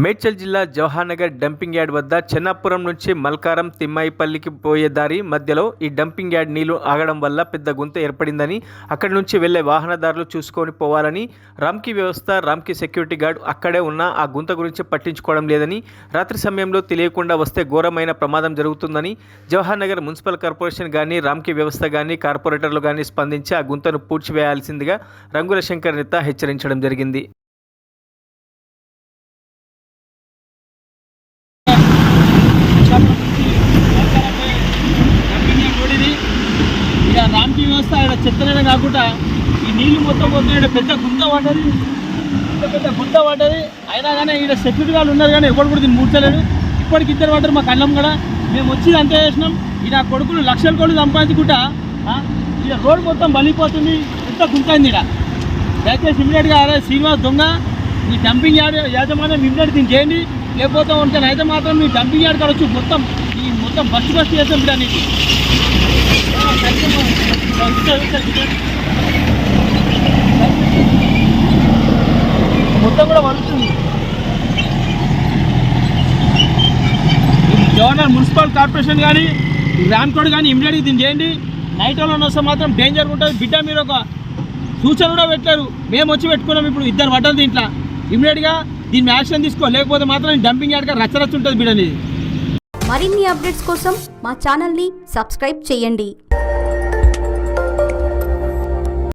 మేడ్చల్ జిల్లా Jawahar Nagar dumping yard వద్ద చెన్నాపురం నుంచి మల్కారం తిమ్మాయిపల్లికి పోయే దారి మధ్యలో ఈ డంపింగ్ యార్డ్ నీళ్లు ఆగడం వల్ల పెద్ద గుంత ఏర్పడిందని, అక్కడి నుంచి వెళ్లే వాహనదారులు చూసుకొని పోవాలని రామ్కి వ్యవస్థ, రామ్కి సెక్యూరిటీ గార్డ్ అక్కడే ఉన్న ఆ గుంత గురించి పట్టించుకోవడం లేదని, రాత్రి సమయంలో తెలియకుండా వస్తే ఘోరమైన ప్రమాదం జరుగుతుందని జవహర్ నగర్ మున్సిపల్ కార్పొరేషన్ కానీ, రామ్కి వ్యవస్థ కానీ, కార్పొరేటర్లు కానీ స్పందించి ఆ గుంతను పూడ్చివేయాల్సిందిగా రంగుల శంకర్ నేత హెచ్చరించడం జరిగింది. రామ్కి వ్యవస్థ ఇక్కడ చెత్తనే కాకుండా ఈ నీళ్లు మొత్తం ఇక్కడ పెద్ద గుంత పడ్డది. అయినా కానీ ఇక్కడ సెక్యూరిటీ వాళ్ళు ఉన్నారు కానీ ఎవరు కూడా దీన్ని మూర్చలేడు. ఇప్పటికి ఇద్దరు పడ్డారు మా కళ్ళం కూడా. మేము వచ్చి అంతే చేసినాం. ఈయన కొడుకులు లక్షల కోట్లు సంపాదించుకుంటా ఇక్కడ రోడ్డు మొత్తం బలిపోతుంది. పెద్ద గుంత అయింది ఇక్కడ. దయచేసి ఇమీడియట్గా అరే శ్రీనివాస్ దొంగ, ఈ డంపింగ్ యార్డ్ యాజమాన్యం ఇమీడియట్ దీన్ని చేయండి. లేకపోతే ఉంటాను అయితే మాత్రం మీ డంపింగ్ యార్డ్ కాడ వచ్చి మొత్తం బస్సు చేస్తాం బిడ్డ నీకు. మొత్తం కూడా వలుతుంది. జవహర్ మున్సిపల్ కార్పొరేషన్ కానీ, రామ్కోడ్ కానీ ఇమీడియట్గా దీన్ని చేయండి. నైట్ వాళ్ళని వస్తే మాత్రం డేంజర్ ఉంటుంది బిడ్డ. మీరు ఒక సూచన కూడా పెట్టారు, మేము వచ్చి పెట్టుకున్నాం. ఇప్పుడు ఇద్దరు పడ్డారు దీంట్లో. ఇమీడియట్గా దీన్ని యాక్షన్ తీసుకో, లేకపోతే మాత్రం డంపింగ్ యార్డ్గా రచ్చరచ్చు ఉంటుంది బిడ్డ. మరిన్ని అప్డేట్స్ కోసం మా ఛానల్ని సబ్స్క్రైబ్ చేయండి.